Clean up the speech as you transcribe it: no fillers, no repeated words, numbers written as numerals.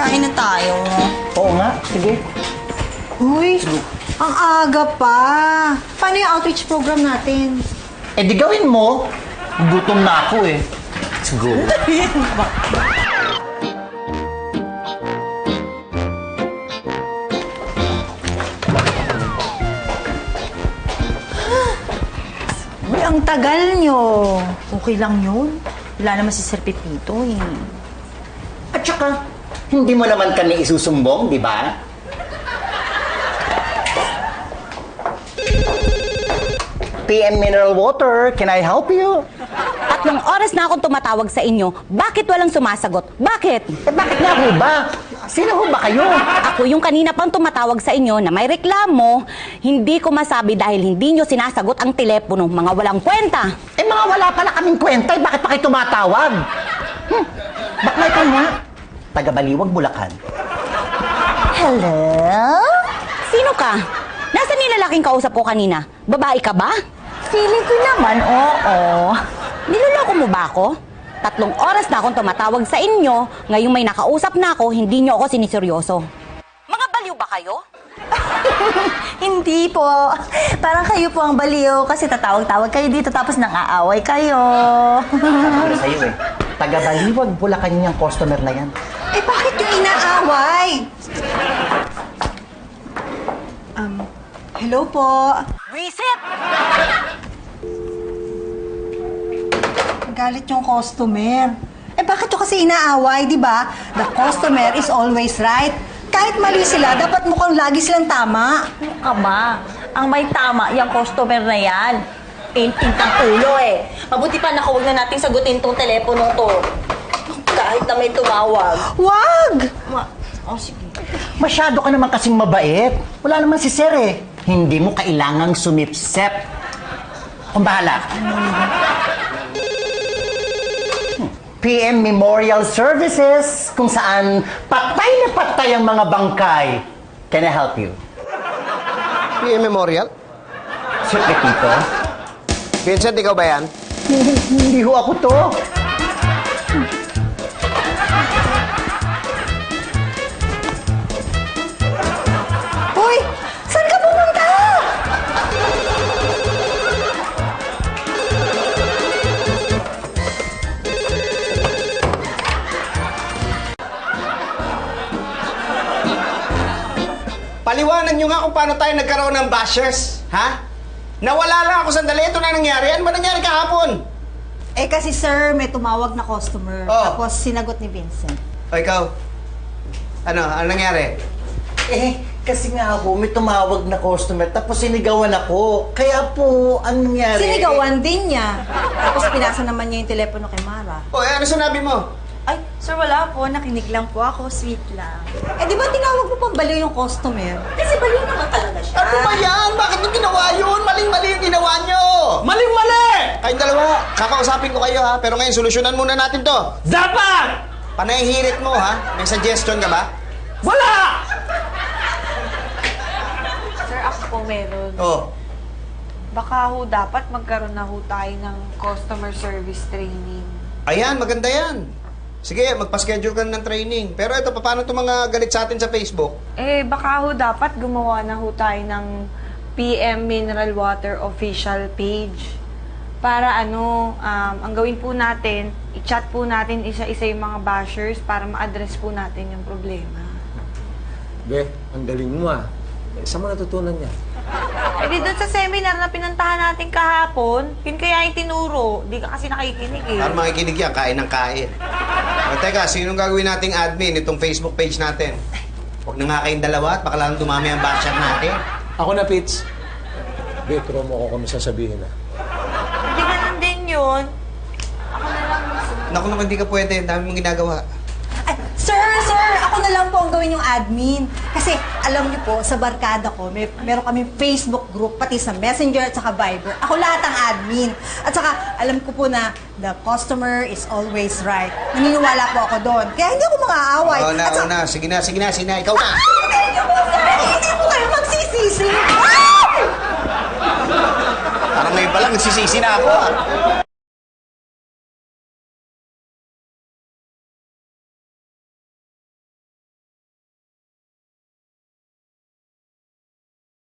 Kain na tayo. Oo nga, sige. Uy, ang aga pa. Paano yung outreach program natin? Eh di gawin mo. Gutom na ako eh. Siguro. Uy, ang tagal nyo. Okay lang yun. Wala naman si Sir Pepito eh. At saka, hindi mo naman kami isusumbong, di ba? PM Mineral Water, can I help you? 3 oras na akong tumatawag sa inyo. Bakit walang sumasagot? Bakit? Eh bakit nga ho ba? Sino ho ba kayo? Ako yung kanina pang tumatawag sa inyo na may reklamo, hindi ko masabi dahil hindi nyo sinasagot ang telepono. Mga walang kwenta. Eh mga wala pala kaming kwenta, eh bakit pa kayo tumatawag? Bakit ka nga? Taga-Baliwag, Bulacan. Hello? Sino ka? Nasaan yung lalaking kausap ko kanina? Babae ka ba? Feeling ko naman, oo. Niloloko mo ba ako? 3 oras na akong tumatawag sa inyo, ngayong may nakausap na ako, hindi nyo ako siniseryoso. Mga baliw ba kayo? Hindi po. Parang kayo po ang baliw kasi tatawag-tawag kayo dito tapos nang-aaway kayo. Sabi ko sa'yo eh, taga-Baliwag, Bulacan yung customer na yan. Eh, bakit yung inaaway? Hello po. Reset! Galit yung customer. Eh, bakit yung kasi inaaway, di ba? The customer is always right. Kahit mali sila, dapat mukhang lagi silang tama. Aba, ang may tama yung customer na yan. Painting ng ulo eh. Mabuti pa nakawag na natin sagutin tong telepono to. Kahit na may tumawag. Wag! Oh, sige. Masyado ka naman kasing mabait. Wala naman si Sir eh. Hindi mo kailangang sumipsep. Kung bahala. PM Memorial Services, kung saan patay na patay ang mga bangkay. Can I help you? PM Memorial? Sir Pepito? Vincent, ikaw ba yan? Hindi ho ako to. Uy! Saan ka pumunta? Paliwanag nyo nga kung paano tayo nagkaroon ng bashers, ha? Nawala lang ako sandali. Ito na nangyari. Ano ba nangyari kahapon? Eh, kasi sir, may tumawag na customer. Oh. Tapos sinagot ni Vincent. O ikaw? Ano nangyari? Eh, kasi nga ako, may tumawag na customer, tapos sinigawan ako. Kaya po, anong nangyari? Sinigawan din niya. Tapos pinasa naman niya yung telepono kay Mara. O, ano sinabi mo? Ay, sir, wala po. Nakinig lang po ako. Sweet lang. Eh, di ba tinawag mo pang baliw yung customer? Kasi baliw naman talaga siya. Ano ba yan? Bakit nyo ginawa yun? Maling-mali yung ginawa nyo! Maling-mali! Kayong dalawa, kakausapin ko kayo ha. Pero ngayon, solusyonan muna natin to. Dapat! Panay hirit mo ha. May suggestion ka ba? Wala! Sir, ako po meron. Oh. Baka ho dapat magkaroon na ho tayo ng customer service training. Ayan, maganda yan. Sige, magpa-schedule ka ng training. Pero ito, paano itong mga galit sa atin sa Facebook? Eh, baka ho dapat gumawa na ho tayo ng PM Mineral Water official page. Para ang gawin po natin, i-chat po natin isa-isa yung mga bashers para ma-address po natin yung problema. Be, ang galing mo ah. Saan mo natutunan niya? Eh di doon sa seminar na pinuntahan natin kahapon, yun kaya yung tinuro. Di ka kasi nakikinig eh. Para makikinig yan, kain ng kain. O, teka, sinong gagawin nating admin itong Facebook page natin? Huwag na nga kayong dalawa at baka lang dumami ang basher natin. Ako na, Pits. Be, turo mo ako kami sasabihin ah. Hindi ganun din yun. Ako na lang. Naku naman, hindi ka pwede. Ang dami mong ginagawa. Ay, sir! Ako na lang po ang gawin yung admin. Kasi, alam niyo po, sa barkada ko, meron kami Facebook group, pati sa Messenger at saka Viber. Ako lahat ang admin. At saka, alam ko po na the customer is always right. Naniniwala po ako doon. Kaya hindi ako mga-aaway. Oo na, At oo saka- na. Sige na, sige na, sige na. Ikaw na. Thank you po, sir! Hindi po kayo magsisisi. Parang ngayon pa lang, nagsisisi na ako.